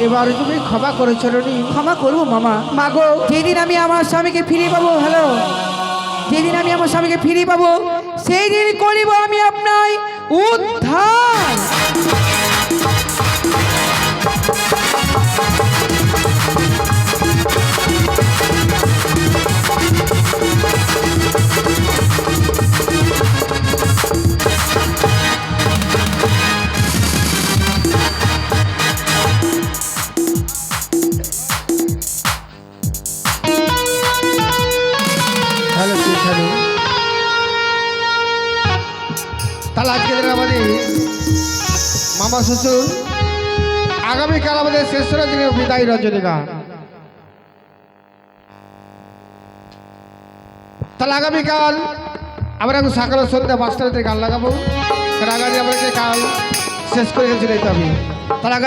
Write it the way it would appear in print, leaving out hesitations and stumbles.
এবার তুমি ক্ষমা করে চলনি। ক্ষমা করবো মামা। মাগো, যেদিন আমি আমার স্বামীকে ফিরে পাবো, হ্যালো, যেদিন আমি আমার স্বামীকে ফিরে পাবো সেই দিন করিব আমি আপনার উদ্ধার। হ্যালো ঠিক হ্যালো। তাহলে আজকে দিন আমাদের মামা শ্বশুর, আগামীকাল আমাদের শেষ রজনী বিদায় রজনীকা। তাহলে আগামীকাল আমরা এখন সকাল সন্ধ্যা 5টা রাতে গান লাগাবো। কারণ আগামী আমাদেরকে কাল শেষ করে গেছিল হবে। তাহলে